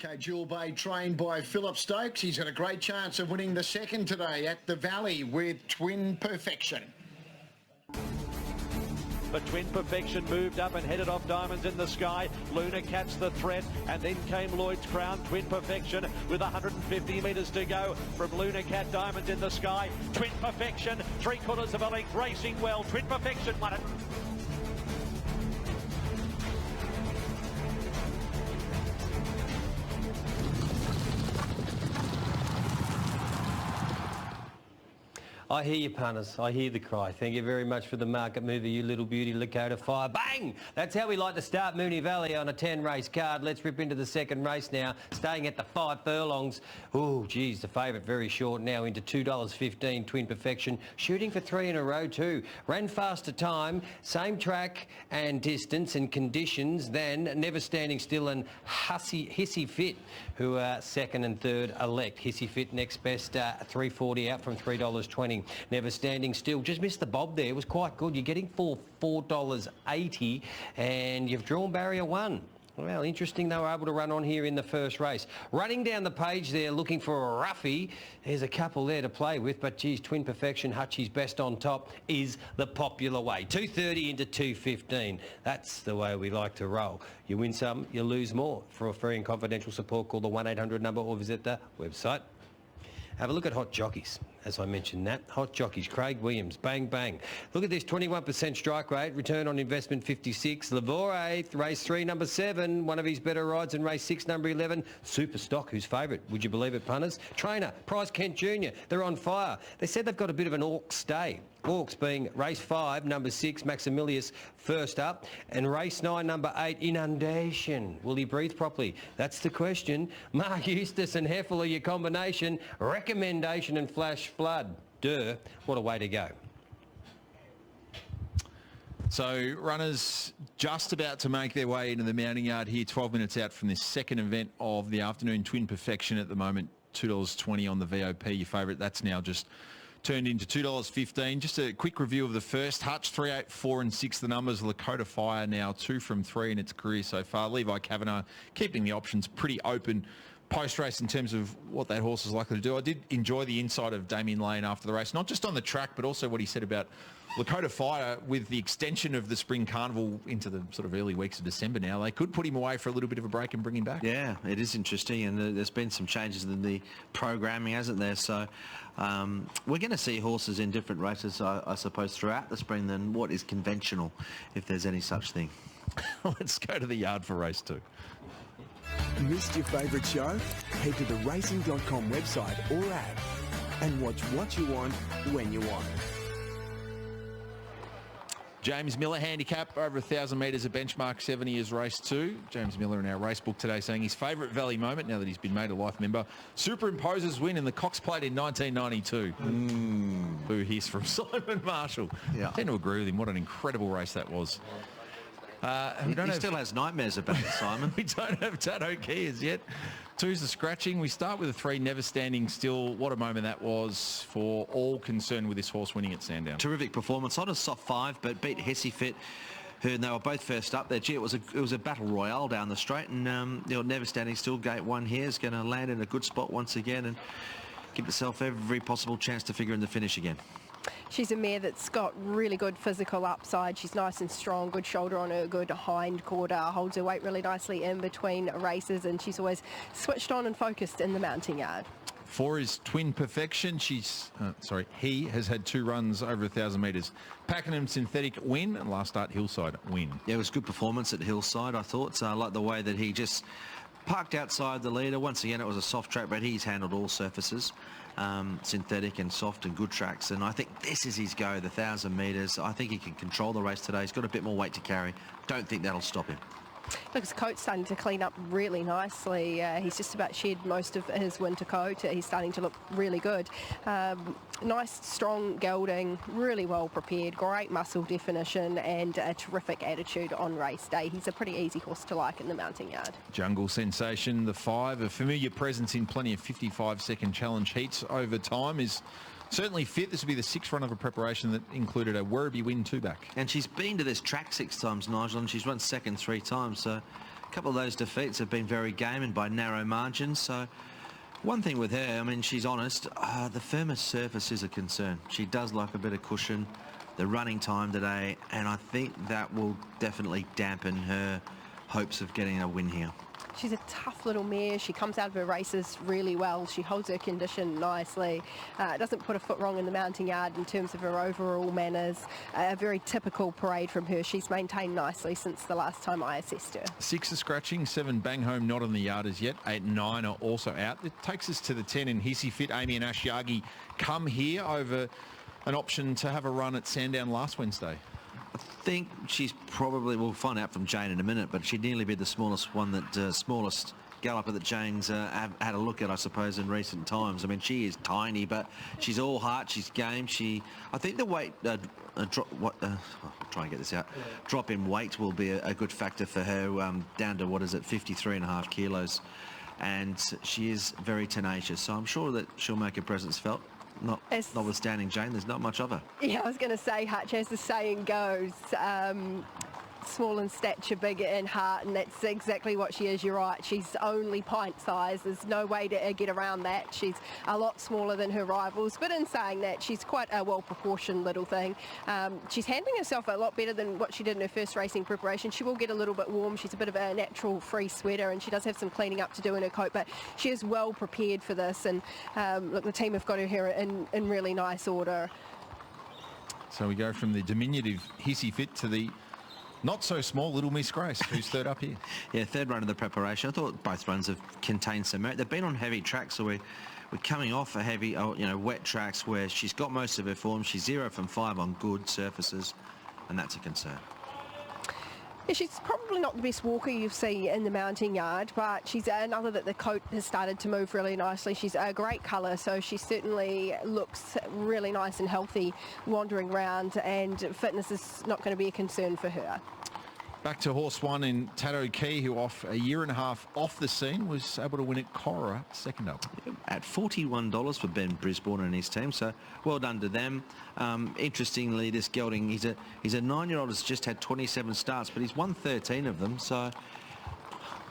Okay, Jewel Bay trained by Philip Stokes. He's got a great chance of winning the second today at the Valley with Twin Perfection. But Twin Perfection moved up and headed off Diamonds in the Sky. Luna catched the threat, and then came Lloyd's Crown. Twin Perfection with 150 metres to go from Luna Cat. Diamonds in the Sky. Twin Perfection, 3/4 of a length, racing well. Twin Perfection won it. I hear you, punters. I hear the cry. Thank you very much for the market mover, you little beauty, Lakota Fire. Bang! That's how we like to start Mooney Valley on a 10-race card. Let's rip into the second race now, staying at the 5 furlongs. Oh, geez, the favourite very short now into $2.15, Twin Perfection, shooting for 3 in a row too. Ran faster time, same track and distance and conditions than Never Standing Still and Hissy Fit, who are second and third elect. Hissy Fit next best, $3.40 out from $3.20. Never Standing Still, just missed the bob there. It was quite good. You're getting for $4.80 and you've drawn barrier 1. Well, interesting they were able to run on here in the first race. Running down the page there looking for a roughie. There's a couple there to play with, but geez, Twin Perfection, Hutchie's best on top is the popular way. 230 into 215. That's the way we like to roll. You win some, you lose more. For a free and confidential support, call the 1-800 number or visit the website. Have a look at Hot Jockeys, as I mentioned that. Hot Jockeys, Craig Williams, bang, bang. Look at this, 21% strike rate, return on investment 56. Lavore 8th, race 3, number 7, one of his better rides, and race 6, number 11, Super Stock, who's favourite. Would you believe it, punters? Trainer, Prize Kent Jr., they're on fire. They said they've got a bit of an Orcs day. Orcs being race 5, number 6, Maximilius first up, and race 9, number 8, Inundation. Will he breathe properly? That's the question. Mark Eustace and Heffel are your combination. Recommendation and Flash Flood. Duh, what a way to go. So runners just about to make their way into the mounting yard here, 12 minutes out from this second event of the afternoon. Twin Perfection at the moment, $2.20 on the VOP, your favourite. That's now just turned into $2.15. Just a quick review of the first. Hutch, 3, 8, 4 and 6, the numbers. Lakota Fire now 2 from 3 in its career so far. Levi Kavanagh keeping the options pretty open post-race in terms of what that horse is likely to do. I did enjoy the insight of Damien Lane after the race, not just on the track, but also what he said about Lakota Fire with the extension of the Spring Carnival into the sort of early weeks of December now. They could put him away for a little bit of a break and bring him back. Yeah, it is interesting, and there's been some changes in the programming, hasn't there? So we're going to see horses in different races, I suppose, throughout the spring than what is conventional, if there's any such thing. Let's go to the yard for race 2. Missed your favourite show? Head to the racing.com website or app and watch what you want, when you want. James Miller handicap over 1,000 metres, a benchmark 70 is race 2. James Miller in our race book today saying his favourite Valley moment, now that he's been made a life member, superimposes win in the Cox Plate in 1992. Boo hiss from Simon Marshall. Yeah. I tend to agree with him. What an incredible race that was. He still has nightmares about it, Simon. We don't have Tato Kears yet. 2's the scratching. We start with a 3, Never Standing Still. What a moment that was for all concerned with this horse winning at Sandown. Terrific performance on a soft 5, but beat Hissy Fit, and they were both first up there. Gee, it was a battle royale down the straight, and Never Standing Still, gate 1 here, is going to land in a good spot once again and give herself every possible chance to figure in the finish again. She's a mare that's got really good physical upside. She's nice and strong, good shoulder on her, good hind quarter, holds her weight really nicely in between races, and she's always switched on and focused in the mounting yard. 4 is Twin Perfection. He has had 2 runs over 1,000 metres. Pakenham Synthetic win, and last start Hillside win. Yeah, it was good performance at Hillside, I thought. I like the way that he just parked outside the leader. Once again, it was a soft track, but he's handled all surfaces, synthetic and soft and good tracks. And I think this is his go, the 1,000 metres. I think he can control the race today. He's got a bit more weight to carry. Don't think that'll stop him. Look, his coat's starting to clean up really nicely. He's just about shed most of his winter coat. He's starting to look really good. Nice, strong gelding, really well prepared, great muscle definition and a terrific attitude on race day. He's a pretty easy horse to like in the mounting yard. Jungle Sensation, the 5, a familiar presence in plenty of 55-second challenge heats over time, is certainly fit. This will be the 6th run of a preparation that included a Werribee win 2-back. And she's been to this track 6 times, Nigel, and she's run second 3 times. So a couple of those defeats have been very game and by narrow margins. So one thing with her, I mean, she's honest, the firmest surface is a concern. She does like a bit of cushion, the running time today, and I think that will definitely dampen her hopes of getting a win here. She's a tough little mare. She comes out of her races really well. She holds her condition nicely. Doesn't put a foot wrong in the mounting yard in terms of her overall manners. A very typical parade from her. She's maintained nicely since the last time I assessed her. 6 are scratching, 7 bang home, not on the yard as yet. 8 and 9 are also out. It takes us to the 10 in Hissy Fit. Amy and Ashiagi come here over an option to have a run at Sandown last Wednesday. I think she's probably, we'll find out from Jane in a minute, but she'd nearly be the smallest one that, smallest galloper that Jane's have had a look at, I suppose, in recent times. I mean, she is tiny, but she's all heart, she's game. I think the weight, I'll try and get this out. Drop in weight will be a good factor for her, down to, 53.5 kilos. And she is very tenacious, so I'm sure that she'll make her presence felt. Notwithstanding Jane, there's not much of her. Yeah, I was going to say, Hutch, as the saying goes, small in stature, big in heart, and that's exactly what she is. You're right. She's only pint size. There's no way to get around that. She's a lot smaller than her rivals, but in saying that, she's quite a well-proportioned little thing. She's handling herself a lot better than what she did in her first racing preparation. She will get a little bit warm. She's a bit of a natural free sweater, and she does have some cleaning up to do in her coat, but she is well prepared for this. And look, the team have got her here in really nice order. So we go from the diminutive Hissy Fit to the not so small Little Miss Grace, who's third up here. Yeah, third run of the preparation. I thought both runs have contained some merit. They've been on heavy tracks, so we're coming off a heavy, wet tracks where she's got most of her form. She's 0 from 5 on good surfaces, and that's a concern. Yeah, she's probably not the best walker you see in the mounting yard, but she's another that the coat has started to move really nicely. She's a great colour, so she certainly looks really nice and healthy wandering around, and fitness is not going to be a concern for her. Back to horse 1 in Tato Key, who off a year and a half off the scene was able to win at Cora second up. At $41 for Ben Brisbane and his team, so well done to them. Interestingly, this gelding, he's a 9-year-old who's just had 27 starts, but he's won 13 of them, so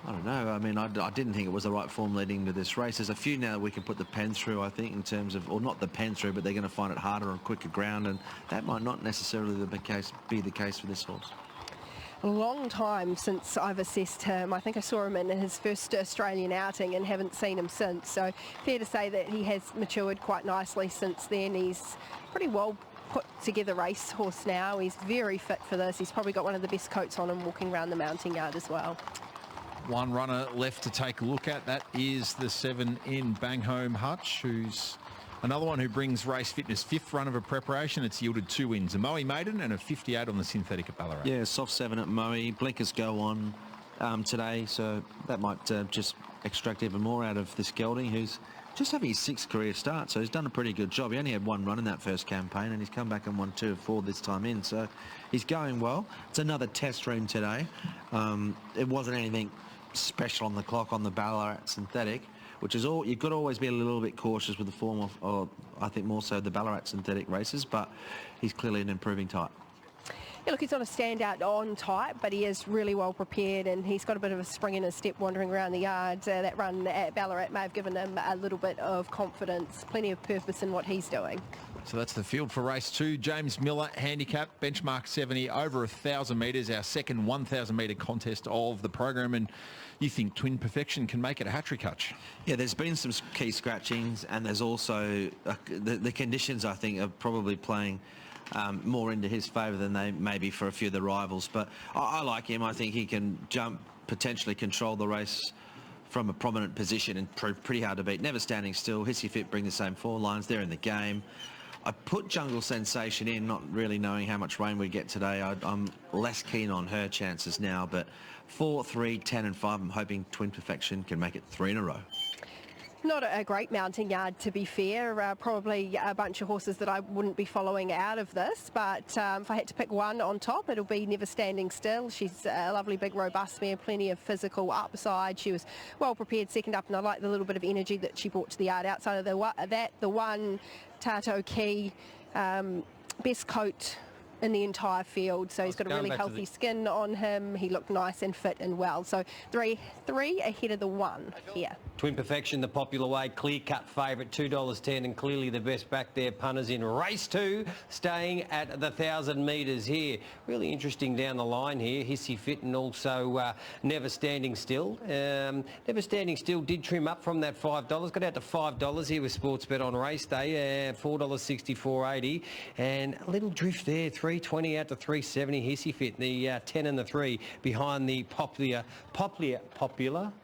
I don't know. I mean, I didn't think it was the right form leading into this race. There's a few now that we can put the pen through, I think, in terms of, or not the pen through, but they're going to find it harder on quicker ground, and that might not necessarily be the case for this horse. A long time since I've assessed him. I think I saw him in his first Australian outing and haven't seen him since. So fair to say that he has matured quite nicely since then. He's pretty well put together racehorse now. He's very fit for this. He's probably got one of the best coats on him walking around the mounting yard as well. One runner left to take a look at. That is the 7 in Bang Home Hutch, who's another one who brings race fitness. 5th run of a preparation. It's yielded 2 wins, a Moe maiden and a 58 on the synthetic at Ballarat. Yeah, soft 7 at Moe. Blinkers go on today, so that might just extract even more out of this gelding, who's just having his 6th career start, so he's done a pretty good job. He only had 1 run in that first campaign, and he's come back and won 2 of 4 this time in, so he's going well. It's another test room today. It wasn't anything special on the clock on the Ballarat synthetic, which is all, you've got to always be a little bit cautious with the form of I think more so the Ballarat synthetic races, but he's clearly an improving type. Yeah, look, he's not a standout on type, but he is really well prepared, and he's got a bit of a spring in his step wandering around the yard. That run at Ballarat may have given him a little bit of confidence, plenty of purpose in what he's doing. So that's the field for race 2. James Miller, handicap, benchmark 70, over 1,000 metres, our second 1,000 metre contest of the program. And you think Twin Perfection can make it a hat-trick, Hutch? Yeah, there's been some key scratchings, and there's also the conditions, I think, are probably playing more into his favour than they may be for a few of the rivals. But I like him. I think he can jump, potentially control the race from a prominent position and prove pretty hard to beat. Never standing still. Hissy Fit bring the same 4 lines. They're in the game. I put Jungle Sensation in, not really knowing how much rain we get today. I'm less keen on her chances now, but 4, 3, 10 and 5, I'm hoping Twin Perfection can make it 3 in a row. Not a great mounting yard, to be fair. Probably a bunch of horses that I wouldn't be following out of this, but if I had to pick one on top, it'll be Never Standing Still. She's a lovely, big, robust mare, plenty of physical upside. She was well prepared second up, and I like the little bit of energy that she brought to the yard. Outside of the one Tato Key, best coat in the entire field. So he's got a going really back to healthy the- skin on him. He looked nice and fit and well. So three ahead of the 1 here. Twin Perfection, the popular way, clear-cut favourite, $2.10, and clearly the best back there, punters in race 2, staying at the 1,000 metres here. Really interesting down the line here, Hissy Fit and also Never Standing Still. Never Standing Still did trim up from that $5, got out to $5 here with Sportsbet on race day, $4.64.80, and a little drift there, $3.20 out to $3.70, Hissy Fit, the 10 and the 3 behind the popular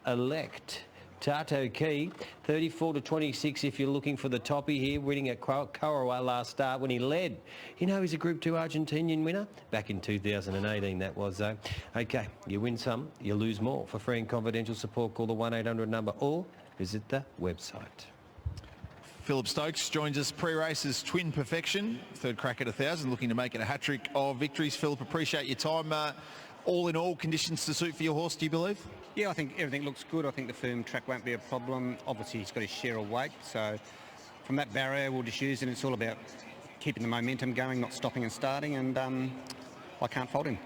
elect. Tato Key, 34 to 26 if you're looking for the toppy here, winning at Korowa last start when he led. You know he's a Group 2 Argentinian winner? Back in 2018 that was though. Okay, you win some, you lose more. For free and confidential support, call the 1-800 number or visit the website. Philip Stokes joins us pre-races Twin Perfection, third crack at 1,000, looking to make it a hat-trick of victories. Philip, appreciate your time. All in all, conditions to suit for your horse, do you believe? Yeah, I think everything looks good. I think the firm track won't be a problem. Obviously, he's got his share of weight, so from that barrier, we'll just use it. It's all about keeping the momentum going, not stopping and starting, and I can't fault him.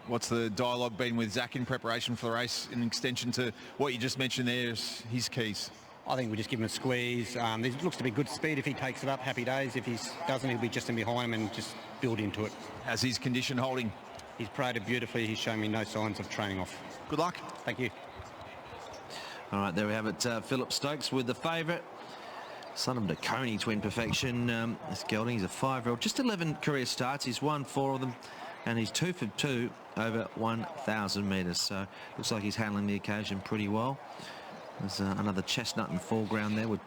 What's the dialogue been with Zach in preparation for the race in extension to what you just mentioned there is his keys? I think we just give him a squeeze. There looks to be good speed. If he takes it up, happy days. If he doesn't, he'll be just in behind him and just build into it. How's his condition holding? He's paraded beautifully. He's shown me no signs of training off. Good luck. Thank you. All right, there we have it. Philip Stokes with the favourite. Son of Coney, Twin Perfection. This gelding, he's a 5-year-old. Just 11 career starts. He's won 4 of them. And he's 2 for 2 over 1,000 metres. So looks like he's handling the occasion pretty well. There's another chestnut in foreground there with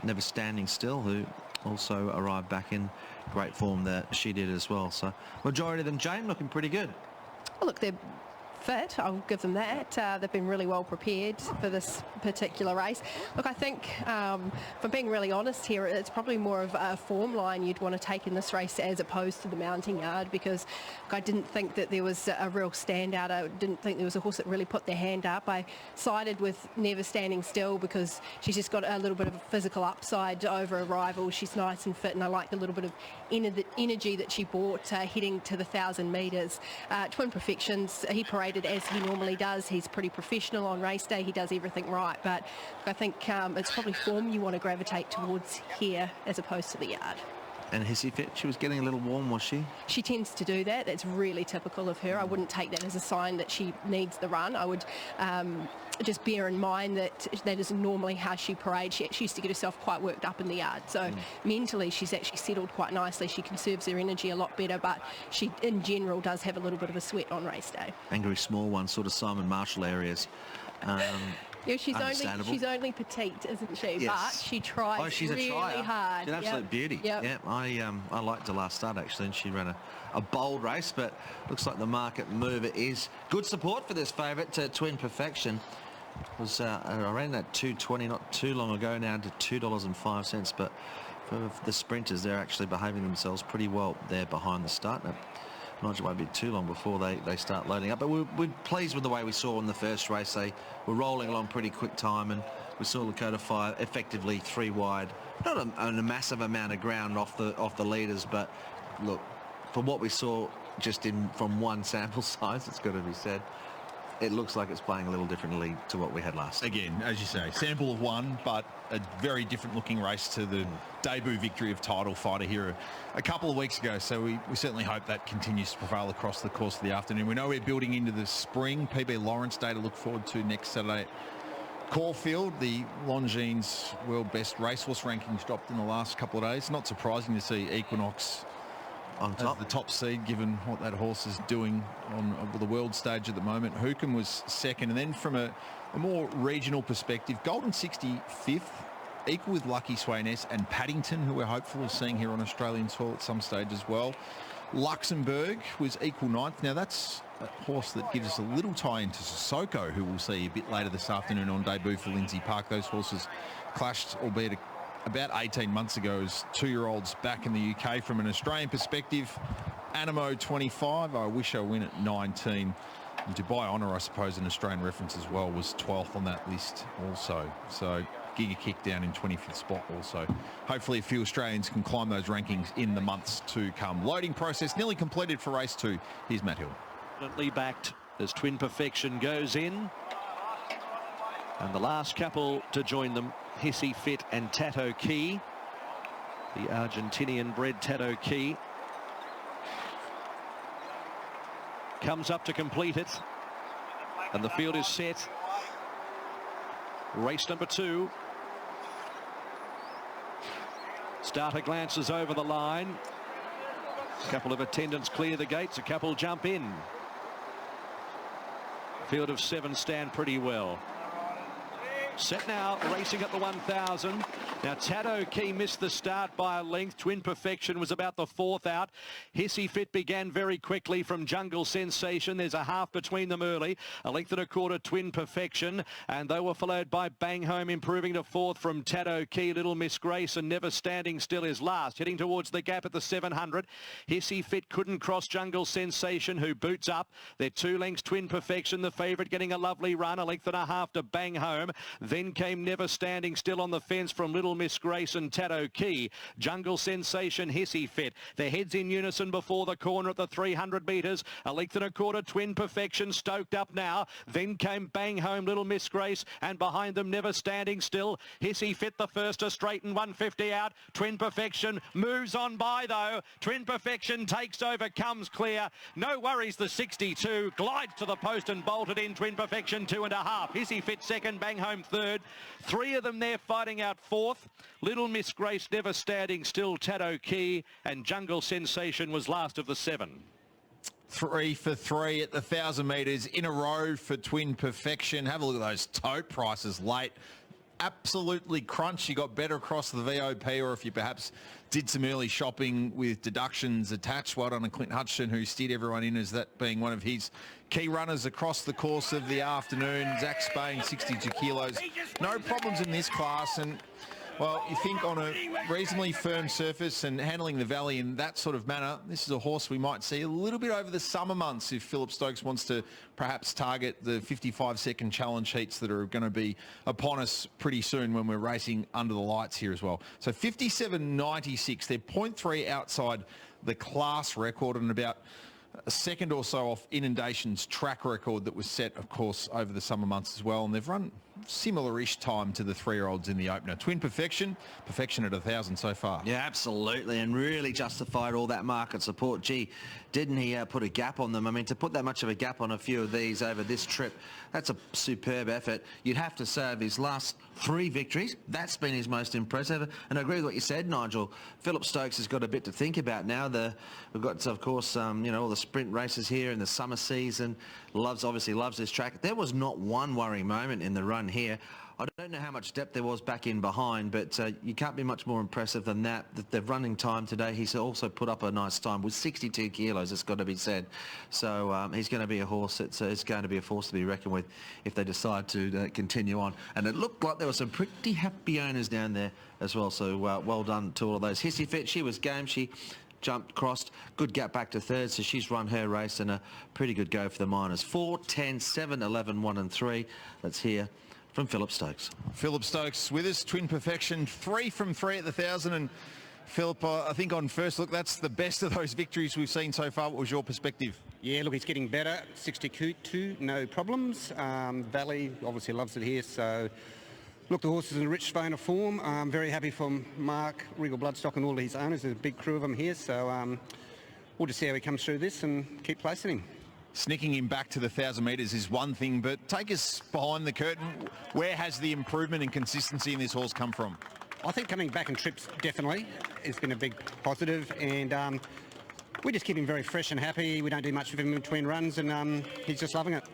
Never Standing Still, who also arrived back in great form that she did as well. So majority of them, Jane, looking pretty good. Oh, look, they're fit, I'll give them that. They've been really well prepared for this particular race. Look, I think, if I'm being really honest here, it's probably more of a form line you'd want to take in this race as opposed to the mounting yard, because look, I didn't think that there was a real standout. I didn't think there was a horse that really put their hand up. I sided with Never Standing Still because she's just got a little bit of a physical upside over a rival. She's nice and fit, and I liked a little bit of energy that she brought heading to the 1,000 metres. Twin Perfections, he paraded as he normally does. He's pretty professional on race day. He does everything right, but I think it's probably form you want to gravitate towards here as opposed to the yard. And Hissy Fit, she was getting a little warm, was she? She tends to do that. That's really typical of her. I wouldn't take that as a sign that she needs the run. I would just bear in mind that that is normally how she parades. She used to get herself quite worked up in the yard. So mentally, she's actually settled quite nicely. She conserves her energy a lot better, but she, in general, does have a little bit of a sweat on race day. Angry small one, sort of Simon Marshall areas. Yeah, she's only petite, isn't she? Yes. But she tries really hard. She's an absolute beauty. Yep. Yeah, I liked her last start actually, and she ran a bold race, but looks like the market mover is good support for this favourite to Twin Perfection. Was I ran that $2.20 not too long ago, now to $2.05, but for the sprinters, they're actually behaving themselves pretty well there behind the start. Nigel won't be too long before they start loading up, but we're pleased with the way we saw in the first race. They were rolling along pretty quick time, and we saw Lakota Fire effectively 3 wide, not a massive amount of ground off the leaders, but look, for what we saw just from one sample size, it's got to be said, it looks like it's playing a little differently to what we had last time. Again, as you say, sample of one, but a very different looking race to the debut victory of Title Fighter here a couple of weeks ago. So we certainly hope that continues to prevail across the course of the afternoon. We know we're building into the spring. PB Lawrence Day to look forward to next Saturday at Caulfield. The Longines World Best Racehorse rankings dropped in the last couple of days. Not surprising to see Equinox On top. as the top seed, given what that horse is doing on the world stage at the moment. Hookham was second, and then from a more regional perspective, Golden 65th, equal with Lucky Swayness and Paddington, who we're hopeful of seeing here on Australian soil at some stage as well. Luxembourg was equal 9th. Now that's a horse that gives us a little tie into Sissoko, who we'll see a bit later this afternoon on debut for Lindsay Park. Those horses clashed, albeit about 18 months ago, as 2-year-olds back in the UK. From an Australian perspective, Animo 25, I wish I win at 19. And Dubai Honour, I suppose, an Australian reference as well, was 12th on that list also. So Giga Kick down in 25th spot also. Hopefully a few Australians can climb those rankings in the months to come. Loading process nearly completed for race 2. Here's Matt Hill. Definitely backed as Twin Perfection goes in. And the last couple to join them, Hissy Fit and Tato Key. The Argentinian-bred Tato Key comes up to complete it. And the field is set. Race number 2. Starter glances over the line. A couple of attendants clear the gates. A couple jump in. Field of 7 stand pretty well. Set now, racing at the 1,000. Now, Tato Key missed the start by a length. Twin Perfection was about the 4th out. Hissy Fit began very quickly from Jungle Sensation. There's a half between them early. A length and a quarter, Twin Perfection. And they were followed by Bang Home, improving to 4th from Tato Key. Little Miss Grace and Never Standing Still is last. Heading towards the gap at the 700. Hissy Fit couldn't cross Jungle Sensation, who boots up. They're 2 lengths, Twin Perfection, the favourite, getting a lovely run. A length and a half to Bang Home. Then came Never Standing Still on the fence from Little Miss Grace and Tato Key. Jungle Sensation, Hissy Fit. Their heads in unison before the corner at the 300 metres. A length and a quarter, Twin Perfection stoked up now. Then came Bang Home, Little Miss Grace, and behind them Never Standing Still. Hissy Fit the first to straighten, 150 out. Twin Perfection moves on by though. Twin Perfection takes over, comes clear. No worries, the 62 glides to the post and bolted in. Twin Perfection 2.5. Hissy Fit second, Bang Home third. 3 of them there fighting out 4th. Little Miss Grace, Never Standing Still, Tato Key, and Jungle Sensation was last of the 7. 3 for 3 at the 1,000 metres in a row for Twin Perfection. Have a look at those tote prices late. Absolutely crunch. You got better across the VOP, or if you perhaps did some early shopping with deductions attached. Well done to Clint Hutchinson, who steered everyone in as that being one of his key runners across the course of the afternoon. Zach Spain, 62 kilos. No problems in this class, and well, you think on a reasonably firm surface and handling the valley in that sort of manner, this is a horse we might see a little bit over the summer months if Phillip Stokes wants to perhaps target the 55-second challenge heats that are going to be upon us pretty soon when we're racing under the lights here as well. So 57.96, they're 0.3 outside the class record and about a second or so off Inundation's track record that was set, of course, over the summer months as well. And they've run similar-ish time to the 3-year-olds in the opener. Twin Perfection at 1,000 so far. Yeah, absolutely, and really justified all that market support. Gee, didn't he put a gap on them? I mean, to put that much of a gap on a few of these over this trip, that's a superb effort. You'd have to say of his last 3 victories, that's been his most impressive. And I agree with what you said, Nigel. Phillip Stokes has got a bit to think about now. We've got, of course, you know, all the sprint races here in the summer season. Obviously loves this track. There was not one worrying moment in the run here. I don't know how much depth there was back in behind, but you can't be much more impressive than that. The running time today, he's also put up a nice time with 62 kilos, it's got to be said. So he's going to be a horse that's it's going to be a force to be reckoned with if they decide to continue on. And it looked like there were some pretty happy owners down there as well, so well done to all of those. Hissy Fit, she was game. She jumped, crossed, good gap back to third, so she's run her race and a pretty good go for the Miners. 4, 10, 7, 11, 1 and 3. Let's hear from Phillip Stokes. Phillip Stokes with us, Twin Perfection, 3 from 3 at the 1,000. And Phillip, I think on first look, that's the best of those victories we've seen so far. What was your perspective? Yeah, look, he's getting better. 62, no problems. Valley obviously loves it here, so look, the horse is in a rich vein of form. I'm very happy for Mark, Regal Bloodstock and all of his owners. There's a big crew of them here, so we'll just see how he comes through this and keep placing him. Snicking him back to the 1,000 metres is one thing, but take us behind the curtain. Where has the improvement and consistency in this horse come from? I think coming back in trips definitely has been a big positive, and we just keep him very fresh and happy. We don't do much with him in between runs, and he's just loving it.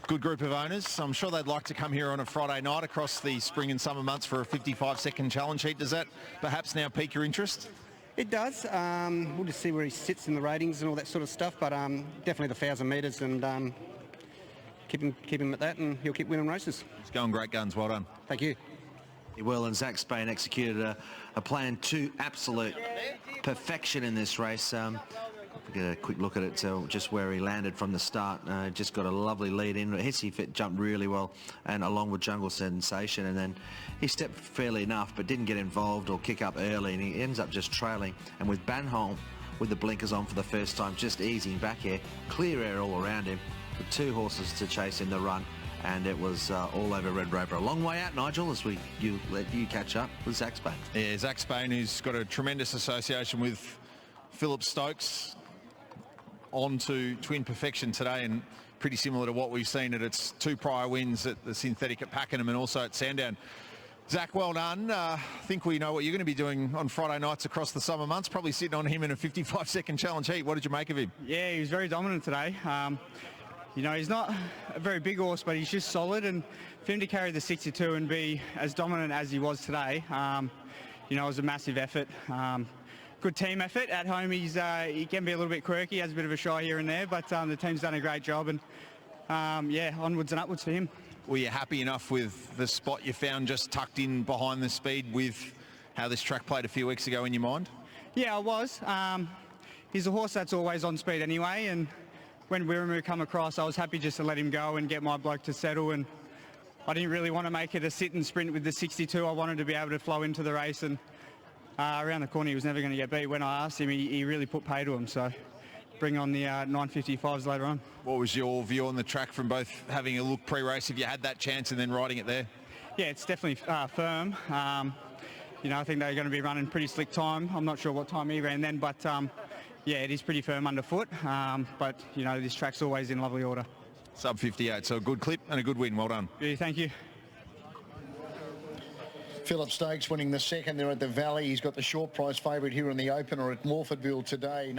Good group of owners. I'm sure they'd like to come here on a Friday night across the spring and summer months for a 55-second challenge heat. Does that perhaps now pique your interest? It does. We'll just see where he sits in the ratings and all that sort of stuff, but definitely the 1,000 metres, and keep him at that, and he'll keep winning races. He's going great guns. Well done. Thank you. Well, and Zach Spain executed a plan to absolute perfection in this race. Get a quick look at it, so just where he landed from the start. Just got a lovely lead in. Hissy Fit jumped really well, and along with Jungle Sensation, and then he stepped fairly enough, but didn't get involved or kick up early, and he ends up just trailing. And with Banholm with the blinkers on for the first time, just easing back here, clear air all around him, with 2 horses to chase in the run, and it was all over Red Rover. A long way out, Nigel, as let you catch up with Zach Spain. Yeah, Zach Spain, who's got a tremendous association with Philip Stokes, on to Twin Perfection today, and pretty similar to what we've seen at its 2 prior wins at the Synthetic at Pakenham and also at Sandown. Zach, well done. I think we know what you're going to be doing on Friday nights across the summer months, probably sitting on him in a 55-second challenge heat. What did you make of him? Yeah, he was very dominant today. You know, he's not a very big horse, but he's just solid, and for him to carry the 62 and be as dominant as he was today, you know, it was a massive effort. Good team effort. At home, he can be a little bit quirky, has a bit of a shy here and there, but the team's done a great job, and yeah, onwards and upwards for him. Were you happy enough with the spot you found just tucked in behind the speed with how this track played a few weeks ago in your mind? Yeah, I was. He's a horse that's always on speed anyway, and when Wiremu come across, I was happy just to let him go and get my bloke to settle, and I didn't really want to make it a sit and sprint with the 62. I wanted to be able to flow into the race, and around the corner he was never going to get beat. When I asked him, he really put pay to him, so bring on the 955s later on. What was your view on the track from both having a look pre-race, if you had that chance, and then riding it there? Yeah, it's definitely firm. You know, I think they're going to be running pretty slick time. I'm not sure what time he ran then, but yeah, it is pretty firm underfoot. But, you know, this track's always in lovely order. Sub 58, so a good clip and a good win. Well done. Yeah, thank you. Philip Stokes winning the second there at the Valley. He's got the short price favourite here in the opener at Morfordville today.